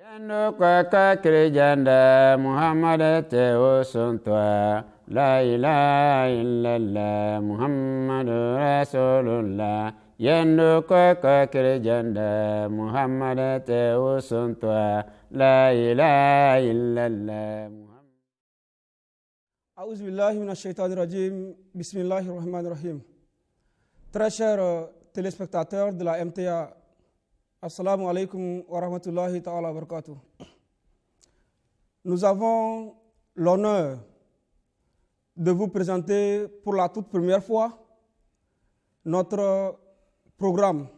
Yendo kwa kakrijanda Muhammad te usuntwa La ilaha illallah Muhammadu Rasulullah Yendo kwa kakrijanda Muhammad te usuntwa La ilaha illallah A'udhu billahi minash shaitanir rajim. Bismillahir rahmanir rahim. Très chers téléspectateurs de la MTA, Assalamu alaikum wa rahmatullahi ta'ala wa barakatuh. Nous avons l'honneur de vous présenter pour la toute première fois notre programme,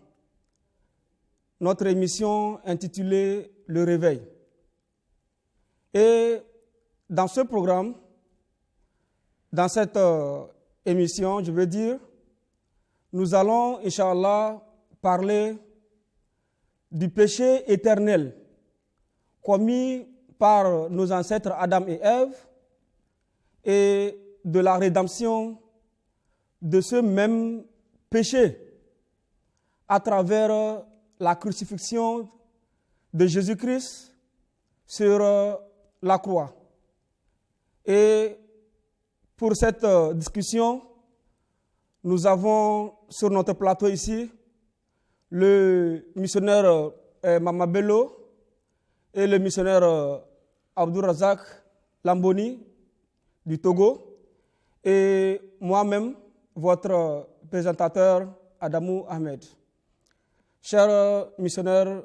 notre émission intitulée Le Réveil. Et dans ce programme, dans cette émission, je veux dire, nous allons, Inch'Allah, parler du péché éternel commis par nos ancêtres Adam et Ève et de la rédemption de ce même péché à travers la crucifixion de Jésus-Christ sur la croix. Et pour cette discussion, nous avons sur notre plateau ici le missionnaire Mama Bello et le missionnaire Abdul Razak Lamboni du Togo et moi-même, votre présentateur Adamou Ahmed. Chers missionnaires,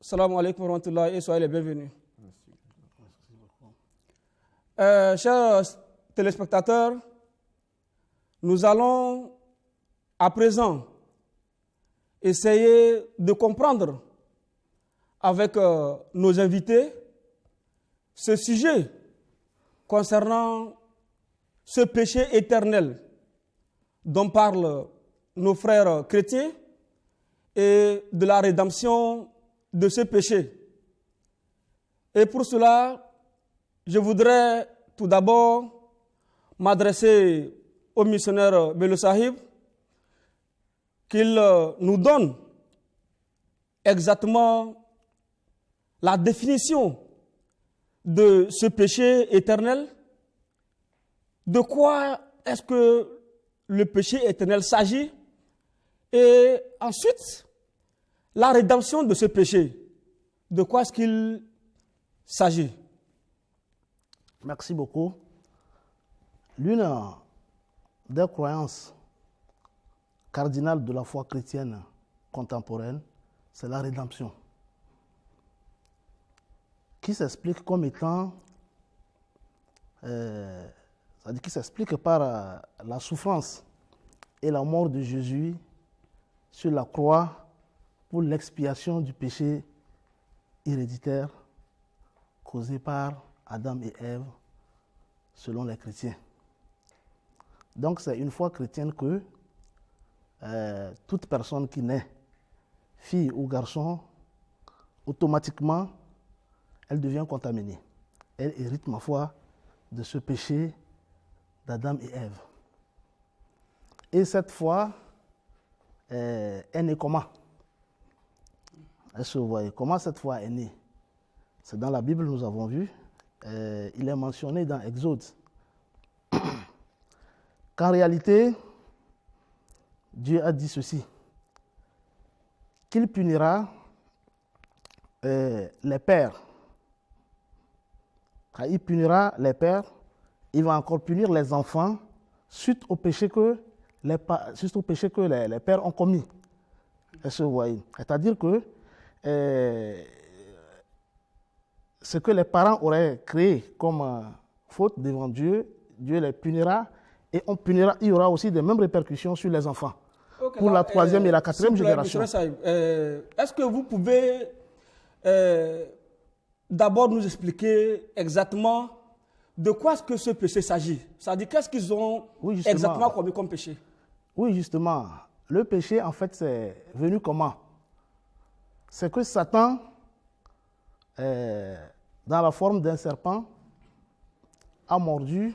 salam alaikum wa rahmatullah et soyez les bienvenus. Chers téléspectateurs, nous allons à présent essayer de comprendre avec nos invités ce sujet concernant ce péché éternel dont parlent nos frères chrétiens et de la rédemption de ce péché. Et pour cela, je voudrais tout d'abord m'adresser au missionnaire Bello Sahib, qu'il nous donne exactement la définition de ce péché éternel. De quoi est-ce que le péché éternel s'agit? Et ensuite, la rédemption de ce péché. De quoi est-ce qu'il s'agit? Merci beaucoup. L'une des croyances cardinales de la foi chrétienne contemporaine, c'est la rédemption, qui s'explique comme étant, c'est-à-dire qui s'explique par la souffrance et la mort de Jésus sur la croix pour l'expiation du péché héréditaire causé par Adam et Ève, selon les chrétiens. Donc c'est une foi chrétienne que toute personne qui naît, fille ou garçon, automatiquement, elle devient contaminée. Elle hérite, ma foi, de ce péché d'Adam et Ève. Et cette foi est née comment? Est-ce que vous voyez comment cette foi est née? C'est dans la Bible, nous avons vu. Il est mentionné dans Exode qu'en réalité, Dieu a dit ceci, qu'il punira les pères. Quand il punira les pères, il va encore punir les enfants suite au péché que les pères ont commis. Est-ce que vous voyez? C'est-à-dire que ce que les parents auraient créé comme faute devant Dieu, Dieu les punira et il y aura aussi des mêmes répercussions sur les enfants. Okay, pour la troisième et la quatrième génération. Est-ce que vous pouvez d'abord nous expliquer exactement de quoi est-ce que ce péché s'agit? C'est-à-dire qu'est-ce qu'ils ont exactement commis comme péché? Oui, justement. Le péché, en fait, c'est venu comment? C'est que Satan, dans la forme d'un serpent, a mordu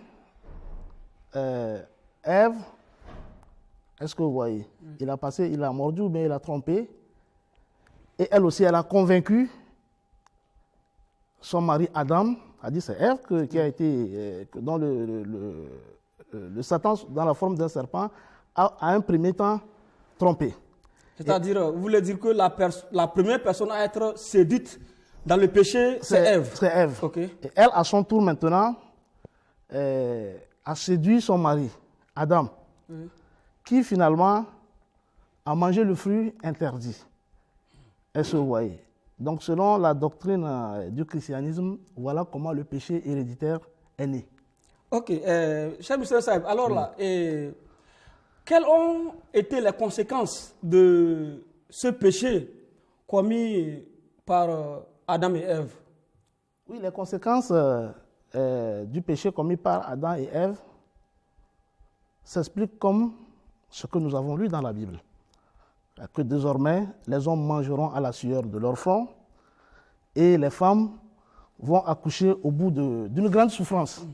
Ève. Est-ce que vous voyez? Il a mordu, mais il a trompé. Et elle aussi, elle a convaincu son mari Adam, a dit c'est Ève qui a été, dont le Satan, dans la forme d'un serpent, a un premier temps trompé. C'est-à-dire, vous voulez dire que la première personne à être séduite dans le péché, c'est Ève. C'est Ève. Okay. Et elle, à son tour maintenant, a séduit son mari, Adam, qui finalement a mangé le fruit interdit. Est-ce que vous voyez? Donc, selon la doctrine du christianisme, voilà comment le péché héréditaire est né. Ok, cher M. Saïb, alors là, quelles ont été les conséquences de ce péché commis par Adam et Ève? Oui, les conséquences du péché commis par Adam et Ève s'expliquent comme ce que nous avons lu dans la Bible. Que désormais, les hommes mangeront à la sueur de leur front et les femmes vont accoucher au bout d'une grande souffrance.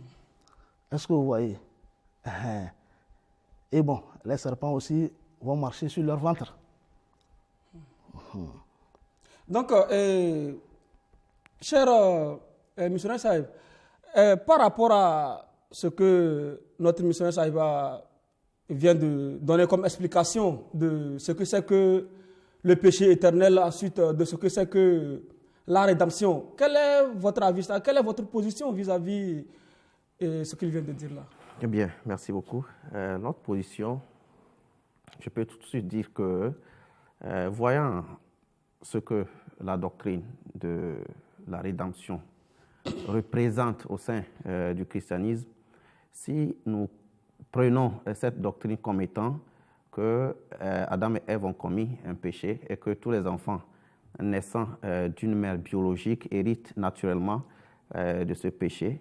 Est-ce que vous voyez? Et bon, les serpents aussi vont marcher sur leur ventre. Donc, cher missionnaire Saïb, par rapport à ce que notre missionnaire Saïb vient de donner comme explication de ce que c'est que le péché éternel, ensuite de ce que c'est que la rédemption, quel est votre avis, quelle est votre position vis-à-vis de ce qu'il vient de dire là? Eh bien, merci beaucoup. Notre position, je peux tout de suite dire que, voyant ce que la doctrine de la rédemption représente au sein du christianisme, si nous prenons cette doctrine comme étant que Adam et Ève ont commis un péché et que tous les enfants naissant d'une mère biologique héritent naturellement de ce péché,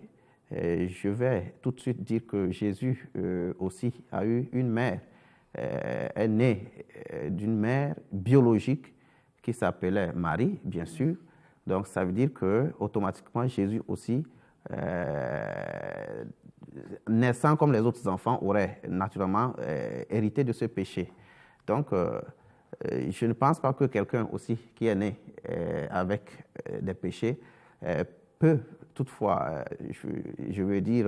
je vais tout de suite dire que Jésus aussi a eu une mère, est né d'une mère biologique qui s'appelait Marie, bien sûr. Donc ça veut dire que automatiquement Jésus aussi, naissant comme les autres enfants, aurait naturellement hérité de ce péché. Donc je ne pense pas que quelqu'un aussi qui est né avec des péchés peut toutefois, je veux dire,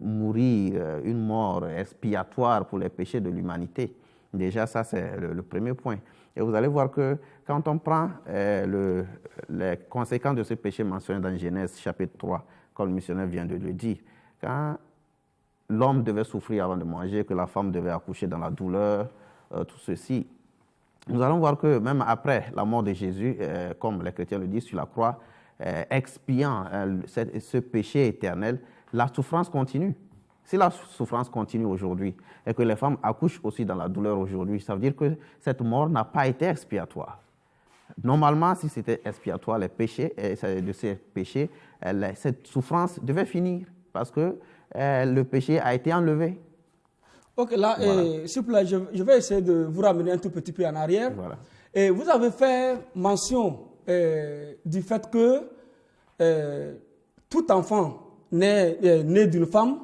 mourir une mort expiatoire pour les péchés de l'humanité. Déjà, ça, c'est le premier point. Et vous allez voir que quand on prend les conséquences de ce péché mentionné dans Genèse chapitre 3, comme le missionnaire vient de le dire, quand l'homme devait souffrir avant de manger, que la femme devait accoucher dans la douleur, tout ceci, nous allons voir que même après la mort de Jésus, comme les chrétiens le disent sur la croix, expiant ce péché éternel, la souffrance continue. Si la souffrance continue aujourd'hui et que les femmes accouchent aussi dans la douleur aujourd'hui, ça veut dire que cette mort n'a pas été expiatoire. Normalement, si c'était expiatoire, les péchés, de ces péchés, cette souffrance devait finir parce que le péché a été enlevé. Ok, là, voilà. S'il vous plaît, je vais essayer de vous ramener un tout petit peu en arrière. Voilà. Et vous avez fait mention du fait que tout enfant né d'une femme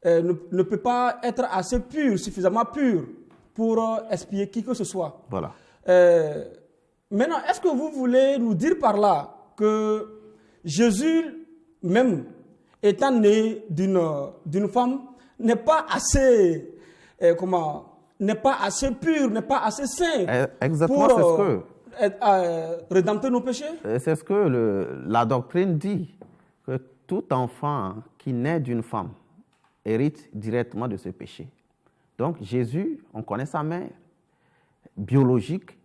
ne peut pas être assez pur, suffisamment pur pour expier qui que ce soit. Voilà. Maintenant, est-ce que vous voulez nous dire par là que Jésus, même étant né d'une femme, n'est pas assez, n'est pas assez pur, n'est pas assez saint exactement, pour rédempter nos péchés? C'est ce que la doctrine dit, que tout enfant qui naît d'une femme hérite directement de ce péché. Donc Jésus, on connaît sa mère biologique,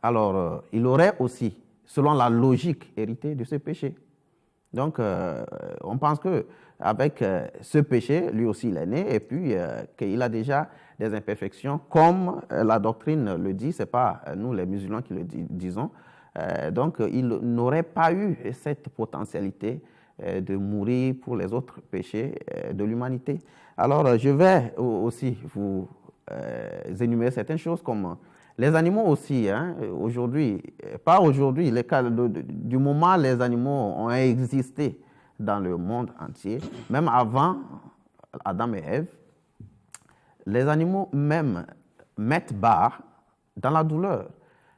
alors il aurait aussi, selon la logique, hérité de ce péché. Donc on pense qu'avec ce péché, lui aussi il est né et puis qu'il a déjà des imperfections, comme la doctrine le dit, ce n'est pas nous les musulmans qui le disons. Donc il n'aurait pas eu cette potentialité de mourir pour les autres péchés de l'humanité. Alors, je vais aussi vous énumérer certaines choses comme les animaux aussi. Aujourd'hui, pas aujourd'hui, du moment où les animaux ont existé dans le monde entier, même avant Adam et Ève, les animaux même mettent bas dans la douleur.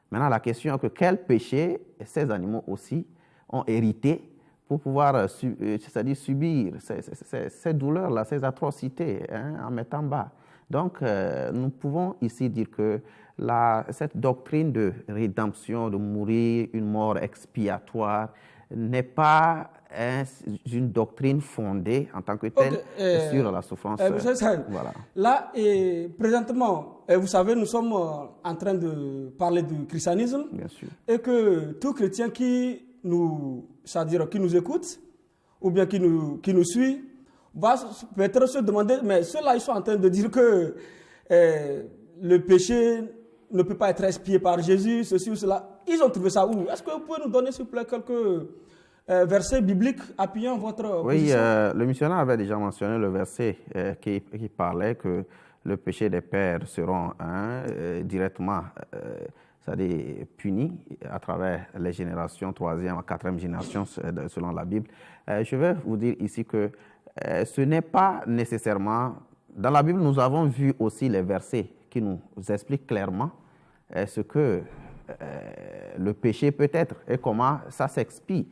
Maintenant, la question est que quel péché ces animaux aussi ont hérité pour pouvoir c'est-à-dire subir ces douleurs-là, ces atrocités en mettant bas. Donc, nous pouvons ici dire que cette doctrine de rédemption, de mourir une mort expiatoire, n'est pas une doctrine fondée en tant que telle sur la souffrance. Voilà. Là, présentement, vous savez, nous sommes en train de parler du christianisme. Bien sûr. Et que tout chrétien c'est-à-dire qui nous écoute ou bien qui nous suit, va peut-être se demander, mais ceux-là, ils sont en train de dire que le péché ne peut pas être expié par Jésus, ceci ou cela. Ils ont trouvé ça où? Est-ce que vous pouvez nous donner, s'il vous plaît, quelques versets bibliques appuyant votre position? Le missionnaire avait déjà mentionné le verset qui parlait que le péché des pères seront directement c'est-à-dire punis à travers les générations, 3e à 4e génération selon la Bible. Je vais vous dire ici que ce n'est pas nécessairement... Dans la Bible, nous avons vu aussi les versets qui nous expliquent clairement ce que le péché peut être et comment ça s'expie.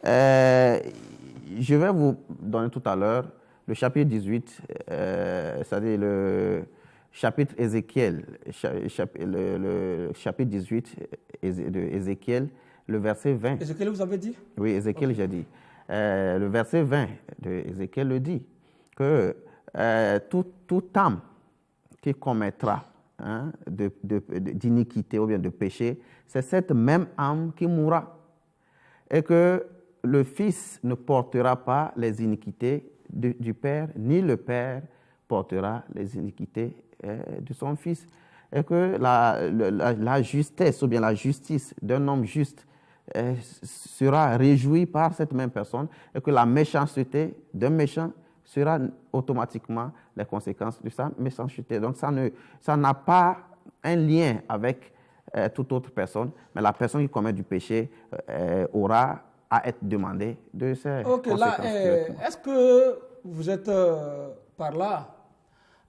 Je vais vous donner tout à l'heure le chapitre 18, c'est-à-dire le chapitre Ézéchiel, le chapitre 18 de Ézéchiel, le verset 20. Ézéchiel, vous avez dit? Oui, Ézéchiel, j'ai dit. Le verset 20 de Ézéchiel le dit, que toute âme qui commettra d'iniquité ou bien de péché, c'est cette même âme qui mourra. Et que le Fils ne portera pas les iniquités du Père, ni le Père portera les iniquités de son Fils. Et que la justesse ou bien la justice d'un homme juste sera réjouie par cette même personne, et que la méchanceté d'un méchant sera automatiquement les conséquences de sa méchanceté. Donc ça n'a pas un lien avec toute autre personne, mais la personne qui commet du péché aura à être demandée de ses conséquences. Là, est-ce que vous êtes par là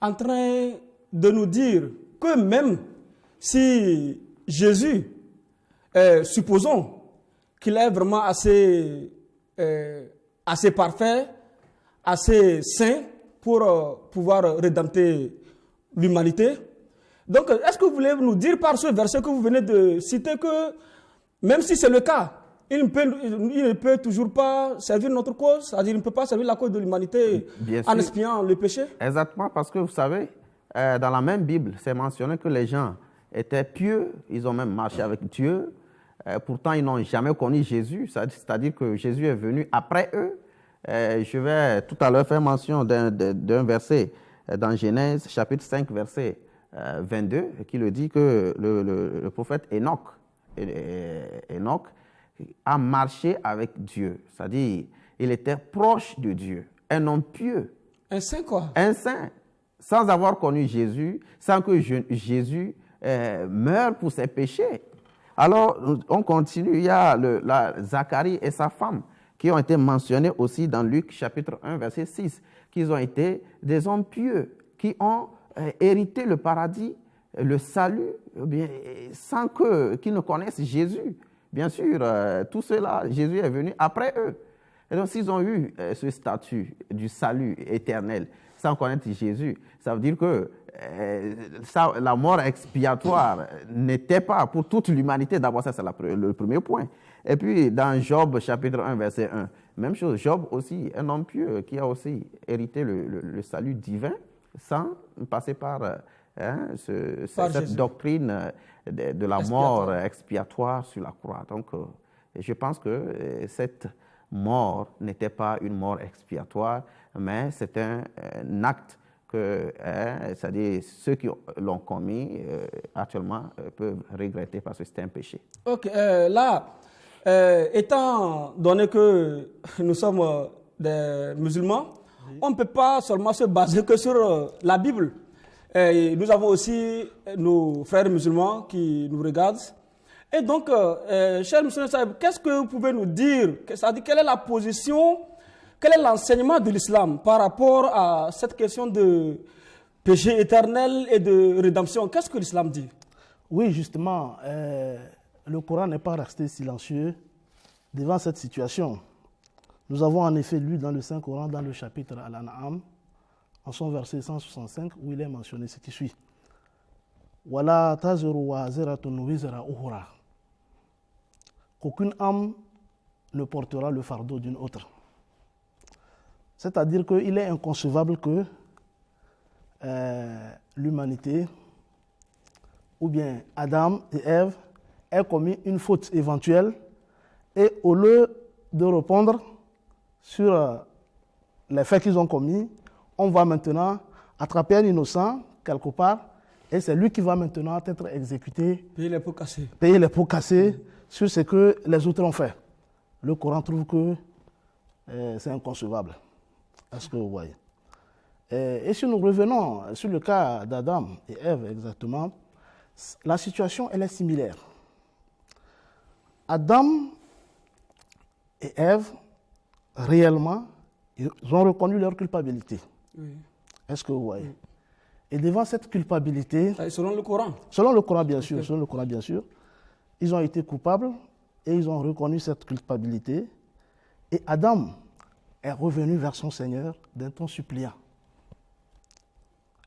en train de nous dire que même si Jésus, supposons qu'il est vraiment assez parfait, assez saint pour pouvoir rédempter l'humanité. Donc, est-ce que vous voulez nous dire par ce verset que vous venez de citer que même si c'est le cas, il ne peut toujours pas servir notre cause, c'est-à-dire il ne peut pas servir la cause de l'humanité en expiant le péché? Exactement, parce que vous savez, dans la même Bible, c'est mentionné que les gens étaient pieux, ils ont même marché avec Dieu, pourtant ils n'ont jamais connu Jésus, c'est-à-dire que Jésus est venu après eux. Je vais tout à l'heure faire mention d'un verset dans Genèse, chapitre 5, verset 22, qui le dit que le prophète Enoch a marché avec Dieu. C'est-à-dire, il était proche de Dieu, un homme pieux. Un saint quoi? Un saint, sans avoir connu Jésus, sans que Jésus meure pour ses péchés. Alors, on continue, il y a Zacharie et sa femme, qui ont été mentionnés aussi dans Luc chapitre 1, verset 6, qu'ils ont été des hommes pieux, qui ont hérité le paradis, le salut, bien, sans qu'ils ne connaissent Jésus. Bien sûr, tout cela, Jésus est venu après eux. Et donc, s'ils ont eu ce statut du salut éternel sans connaître Jésus, ça veut dire que la mort expiatoire n'était pas pour toute l'humanité. D'abord, ça, c'est le premier point. Et puis, dans Job, chapitre 1, verset 1, même chose, Job aussi, un homme pieux qui a aussi hérité le salut divin sans passer par cette doctrine de la mort expiatoire sur la croix. Donc, je pense que cette mort n'était pas une mort expiatoire, mais c'est un acte que c'est-à-dire ceux qui l'ont commis actuellement peuvent regretter parce que c'est un péché. Ok, étant donné que nous sommes des musulmans, on ne peut pas seulement se baser que sur la Bible. Et nous avons aussi nos frères musulmans qui nous regardent. Et donc, cher monsieur Saïb, qu'est-ce que vous pouvez nous dire? C'est-à-dire, quelle est la position, quel est l'enseignement de l'islam par rapport à cette question de péché éternel et de rédemption? Qu'est-ce que l'islam dit? Oui, justement, le Coran n'est pas resté silencieux Devant cette situation, nous avons en effet lu dans le Saint-Coran, dans le chapitre Al-An'am, en son verset 165, où il est mentionné ce qui suit. Wala taziru waziratun wizra ukhra. Qu'aucune âme ne portera le fardeau d'une autre. C'est-à-dire qu'il est inconcevable que l'humanité, ou bien Adam et Ève, aient commis une faute éventuelle et au lieu de répondre sur les faits qu'ils ont commis, on va maintenant attraper un innocent quelque part et c'est lui qui va maintenant être exécuté, Payer les pots cassés. payer les pots cassés sur ce que les autres ont fait. Le Coran trouve que c'est inconcevable. Est-ce que vous voyez? Et si nous revenons sur le cas d'Adam et Ève exactement, la situation elle est similaire. Adam et Ève, réellement, ils ont reconnu leur culpabilité. Oui. Est-ce que vous voyez? Et devant cette culpabilité, Selon le Coran. selon le Coran bien sûr, selon le Coran bien sûr, ils ont été coupables et ils ont reconnu cette culpabilité. Et Adam est revenu vers son Seigneur d'un ton suppliant.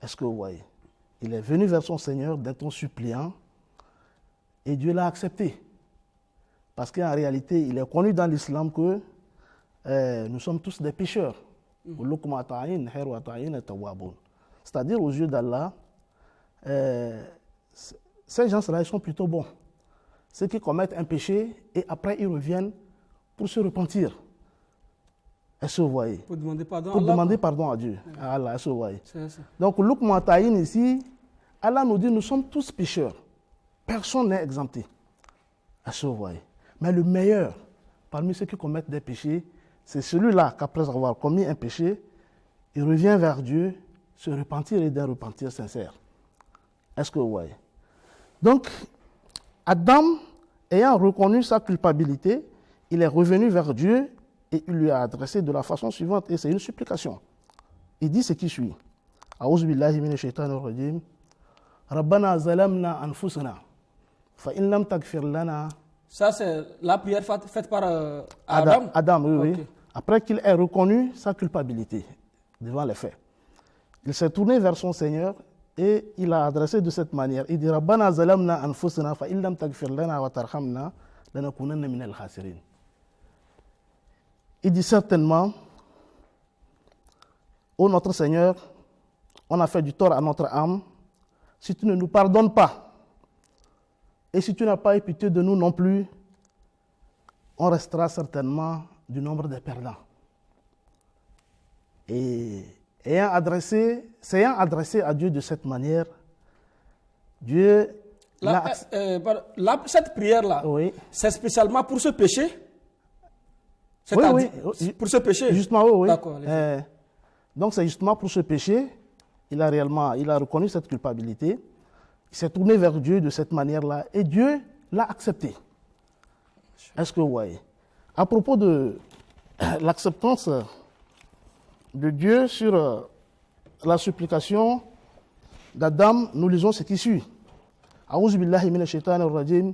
Est-ce que vous voyez? Il est venu vers son Seigneur d'un ton suppliant et Dieu l'a accepté. Parce qu'en réalité, il est connu dans l'islam que nous sommes tous des pécheurs. C'est-à-dire aux yeux d'Allah, ces gens-là, ils sont plutôt bons. Ceux qui commettent un péché et après ils reviennent pour se repentir. Est-ce que vous voyez? Pour demander pardon à Pour Allah. demander pardon à Dieu. À Allah, est-ce que vous voyez? C'est ça. Donc, Luqman Ta'in ici, Allah nous dit nous sommes tous pécheurs. Personne n'est exempté. Est-ce que vous voyez? Mais le meilleur parmi ceux qui commettent des péchés, c'est celui-là qu'après avoir commis un péché, il revient vers Dieu, se repentir et d'un repentir sincère. Est-ce que vous voyez? Donc, Adam, ayant reconnu sa culpabilité, il est revenu vers Dieu et il lui a adressé de la façon suivante, et c'est une supplication. Il dit ce qui suit. A'udhu billahi minash shaitanir rajim. Rabbana zalamna anfusana. Fa in lam taghfir lana. Ça, c'est la prière faite par Adam. Adam, oui, Ok. oui. Après qu'il ait reconnu sa culpabilité devant les faits, il s'est tourné vers son Seigneur et il a adressé de cette manière. Il dit Rabbana zalamna anfusana fa in lam taghfir lana wa tarhamna lanakunanna minal khasirin. Il dit certainement, ô notre Seigneur, on a fait du tort à notre âme. Si tu ne nous pardonnes pas, et si tu n'as pas eu pitié de nous non plus, on restera certainement du nombre des perdants. Et s'ayant adressé à Dieu de cette manière, Dieu Cette prière-là, oui. c'est spécialement pour ce péché? Oui, C'est-à-dire oui. pour ce péché? Justement, oui, oui. D'accord, allez-y. Donc c'est justement pour ce péché, il a reconnu cette culpabilité, il s'est tourné vers Dieu de cette manière-là, et Dieu l'a accepté. Est-ce que vous voyez? À propos de l'acceptance de Dieu sur la supplication d'Adam, nous lisons ce qui suit. A'udhu billahi minash shaitanir rajim.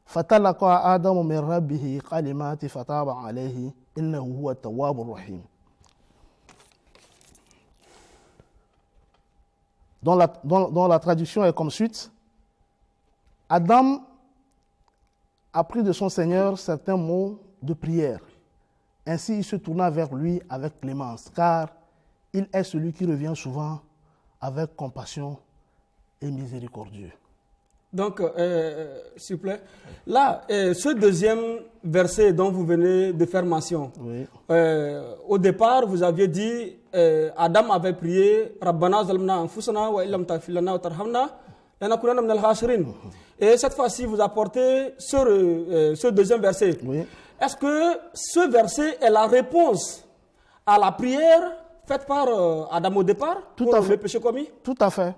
Fatalaqa Adamu min rabbihi kalimati fataba alayhi innahu huwa tawwabur rahim. Dont la traduction est comme suite. Adam a pris de son Seigneur certains mots de prière. Ainsi, il se tourna vers lui avec clémence, car il est celui qui revient souvent avec compassion et miséricordieux. Donc, s'il vous plaît, là, ce deuxième verset dont vous venez de faire mention, Oui. Au départ, vous aviez dit, Adam avait prié, Rabbana zalamna anfusana wa illam taghfir lana wa tarhamna lanakunanna minal khasirin. Et cette fois-ci, vous apportez ce deuxième verset. Oui. Est-ce que ce verset est la réponse à la prière faite par Adam au départ Tout pour à fait. le péché commis? Tout à fait.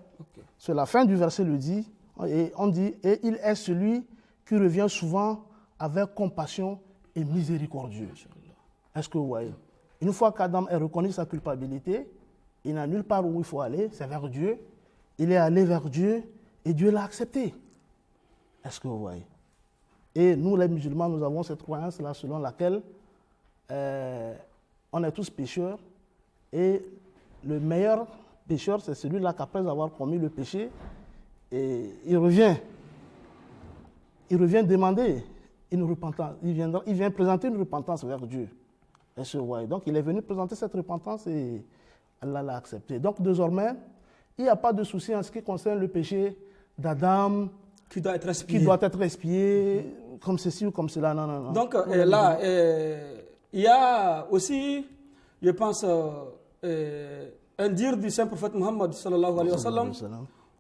C'est la fin du verset le dit. Et on dit, et il est celui qui revient souvent avec compassion et miséricordieux. Est-ce que vous voyez? Une fois qu'Adam a reconnu sa culpabilité, il n'a nulle part où il faut aller, c'est vers Dieu. Il est allé vers Dieu et Dieu l'a accepté. Est-ce que vous voyez? Et nous, les musulmans, nous avons cette croyance-là selon laquelle on est tous pécheurs. Et le meilleur pécheur, c'est celui-là qu'après avoir commis le péché, et il revient demander une repentance. Il vient présenter une repentance vers Dieu. Et ce roi. Donc, il est venu présenter cette repentance et Allah l'a accepté. Donc, désormais, il n'y a pas de souci en ce qui concerne le péché d'Adam, qui doit être expié, comme ceci ou comme cela. Non, non, non. Donc, là, il y a aussi, je pense, un dire du saint prophète Muhammad sallallahu alayhi wa sallam,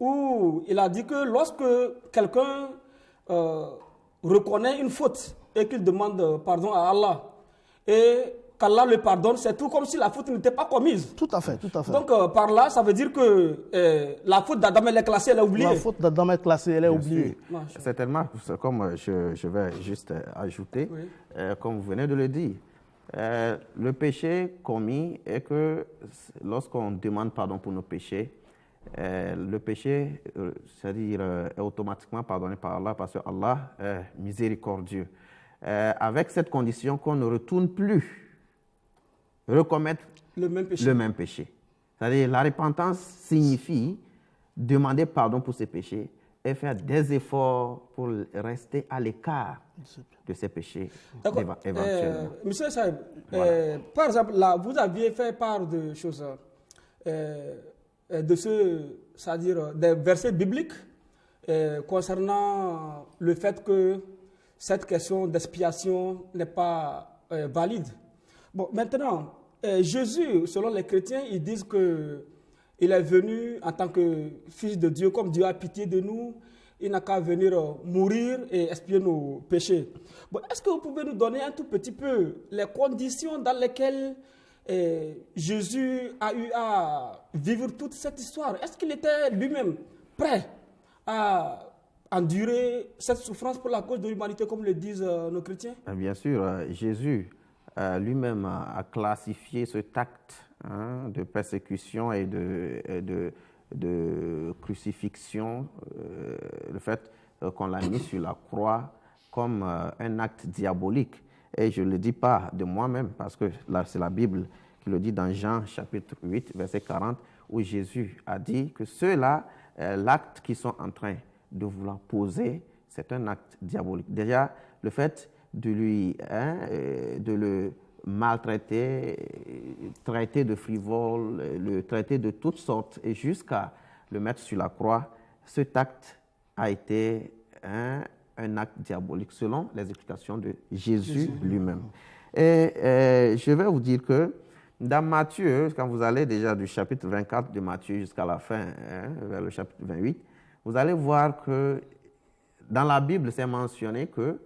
où il a dit que lorsque quelqu'un reconnaît une faute et qu'il demande pardon à Allah, et qu'Allah le pardonne, c'est tout comme si la faute n'était pas commise. Tout à fait, tout à fait. Donc, par là, ça veut dire que la faute d'Adam, elle est classée, elle est oubliée. La faute d'Adam est classée, elle est oubliée. Certainement, comme je vais juste ajouter, oui. Comme vous venez de le dire, le péché commis est que lorsqu'on demande pardon pour nos péchés, le péché, c'est-à-dire, est automatiquement pardonné par Allah parce que Allah est miséricordieux. Avec cette condition qu'on ne retourne plus recommettre le même péché. C'est-à-dire, la repentance signifie demander pardon pour ses péchés et faire des efforts pour rester à l'écart de ces péchés éventuellement. Monsieur Saïb, voilà. Par exemple, là, vous aviez fait part de choses, c'est-à-dire des versets bibliques concernant le fait que cette question d'expiation n'est pas valide. Bon, maintenant, Jésus, selon les chrétiens, ils disent qu'il est venu en tant que fils de Dieu, comme Dieu a pitié de nous, il n'a qu'à venir mourir et expier nos péchés. Bon, est-ce que vous pouvez nous donner un tout petit peu les conditions dans lesquelles Jésus a eu à vivre toute cette histoire? Est-ce qu'il était lui-même prêt à endurer cette souffrance pour la cause de l'humanité, comme le disent nos chrétiens? Bien sûr, Jésus lui-même a classifié cet acte de persécution et de crucifixion, le fait qu'on l'a mis sur la croix comme un acte diabolique. Et je ne le dis pas de moi-même, parce que là, c'est la Bible qui le dit dans Jean chapitre 8, verset 40, où Jésus a dit que ceux-là, l'acte qu'ils sont en train de vouloir poser, c'est un acte diabolique. Déjà, le fait de le maltraiter, traiter de frivole, le traiter de toutes sortes et jusqu'à le mettre sur la croix, cet acte a été un acte diabolique selon les explications de Jésus lui-même. Et je vais vous dire que dans Matthieu, quand vous allez déjà du chapitre 24 de Matthieu jusqu'à la fin, vers le chapitre 28, vous allez voir que dans la Bible, c'est mentionné que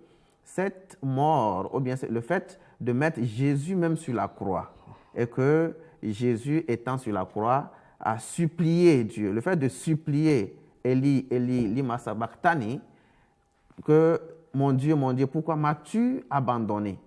cette mort, ou bien le fait de mettre Jésus même sur la croix, et que Jésus étant sur la croix a supplié Dieu. Le fait de supplier Eli, Eli, lima sabachthani, que mon Dieu, pourquoi m'as-tu abandonné?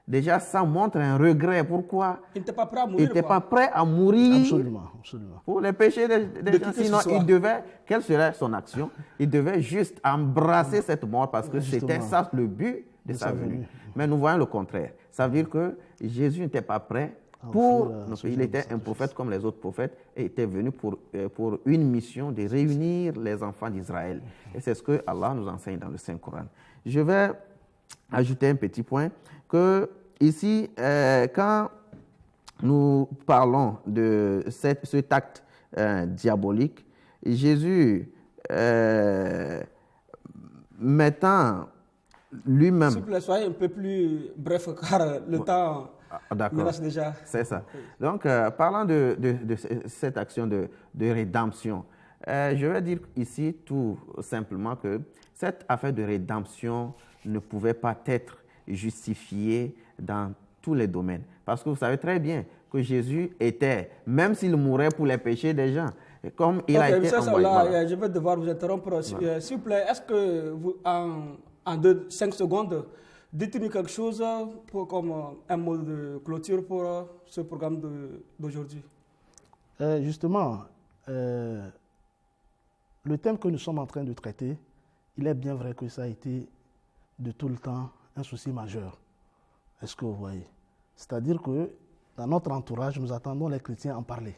Déjà, ça montre un regret. Pourquoi? Il n'était pas prêt à mourir. Il n'était pas prêt à mourir. Absolument, absolument. Pour les péchés des gens. Sinon, il devait, quelle serait son action? Il devait juste embrasser cette mort parce que c'était ça le but de sa venue. Mais nous voyons le contraire. Ça veut dire que Jésus n'était pas prêt pour nos péchés. Il était un prophète comme les autres prophètes et était venu pour une mission de réunir les enfants d'Israël. Et c'est ce que Allah nous enseigne dans le Saint-Coran. Je vais ajouter un petit point que ici, quand nous parlons de cet acte diabolique, Jésus mettant lui-même... S'il vous plaît, soyez un peu plus bref, car le temps nous reste déjà. C'est ça. Donc, parlant de cette action de rédemption, je vais dire ici tout simplement que cette affaire de rédemption ne pouvait pas être justifiée dans tous les domaines. Parce que vous savez très bien que Jésus était, même s'il mourait pour les péchés des gens, comme il a été envoyé. Voilà. Je vais devoir vous interrompre. Voilà. S'il vous plaît, est-ce que vous, en 5 secondes, dites-nous quelque chose comme un mot de clôture pour ce programme d'aujourd'hui? Justement, le thème que nous sommes en train de traiter, il est bien vrai que ça a été de tout le temps un souci majeur. Est-ce que vous voyez? C'est-à-dire que dans notre entourage, nous attendons les chrétiens en parler.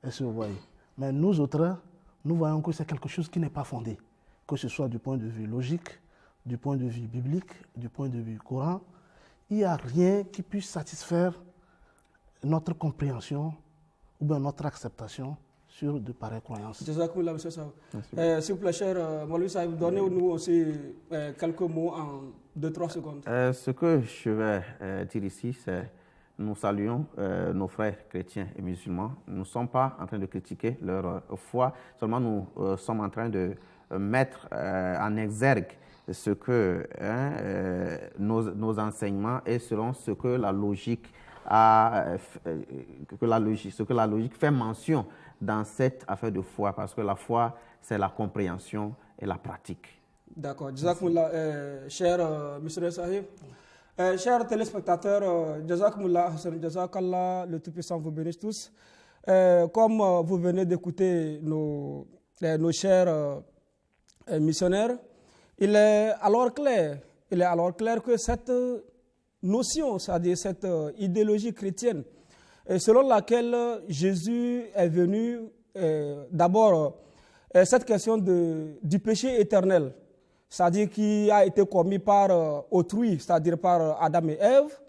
Est-ce que vous voyez? Mais nous autres, nous voyons que c'est quelque chose qui n'est pas fondé, que ce soit du point de vue logique, du point de vue biblique, du point de vue coran. Il n'y a rien qui puisse satisfaire notre compréhension ou bien notre acceptation sur de pareilles croyances. Jazakumullah, monsieur Sahib. S'il vous plaît, cher Maulvi Sahib, donnez-nous aussi quelques mots en 2-3 secondes. Ce que je vais dire ici, c'est nous saluons nos frères chrétiens et musulmans. Nous ne sommes pas en train de critiquer leur foi, seulement nous sommes en train de mettre en exergue ce que nos enseignements et selon ce que la logique ce que la logique fait mention dans cette affaire de foi, parce que la foi, c'est la compréhension et la pratique. D'accord. Jazakumullah, cher monsieur Sahib. Chers téléspectateurs, Jazakumullah, Jazakallah, le Tout-Puissant vous bénisse tous. Comme vous venez d'écouter nos chers missionnaires, il est alors clair que cette notion, c'est-à-dire cette idéologie chrétienne, selon laquelle Jésus est venu, d'abord, cette question du péché éternel, c'est-à-dire qui a été commis par autrui, c'est-à-dire par Adam et Ève,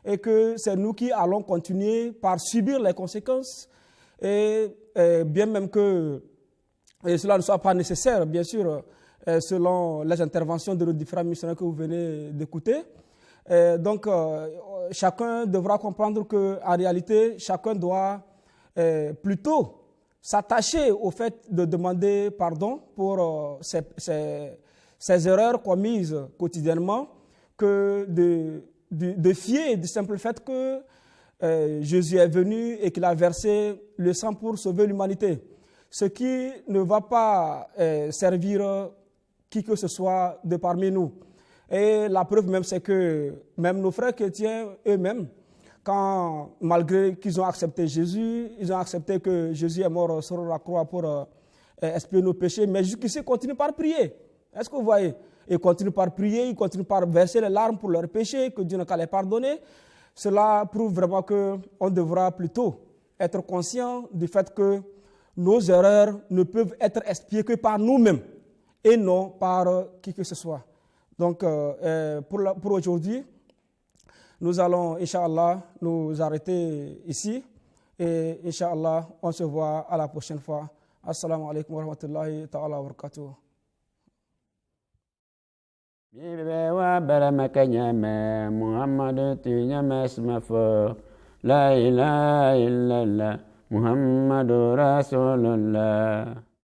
et que c'est nous qui allons continuer par subir les conséquences, et bien même que cela ne soit pas nécessaire, bien sûr, selon les interventions de nos différents missionnaires que vous venez d'écouter. Donc, chacun devra comprendre qu'en réalité, chacun doit plutôt s'attacher au fait de demander pardon pour ses erreurs commises quotidiennement, que de fier du simple fait que Jésus est venu et qu'il a versé le sang pour sauver l'humanité. Ce qui ne va pas servir qui que ce soit de parmi nous. Et la preuve même, c'est que même nos frères chrétiens eux-mêmes, quand, malgré qu'ils ont accepté Jésus, ils ont accepté que Jésus est mort sur la croix pour expier nos péchés, mais jusqu'ici, ils continuent par prier. Est-ce que vous voyez? Ils continuent par prier, ils continuent par verser les larmes pour leurs péchés, que Dieu n'a qu'à les pardonner. Cela prouve vraiment qu'on devra plutôt être conscient du fait que nos erreurs ne peuvent être expiées que par nous-mêmes et non par qui que ce soit. Donc, pour aujourd'hui, nous allons, Inch'Allah, nous arrêter ici. Et Inch'Allah, on se voit à la prochaine fois. Assalamu alaikum wa rahmatullahi ta'ala wa barakatuh. Bibe wa baramaka nyame Muhammadu tu nyame smafo La ilaha illallah Muhammadu Rasulullah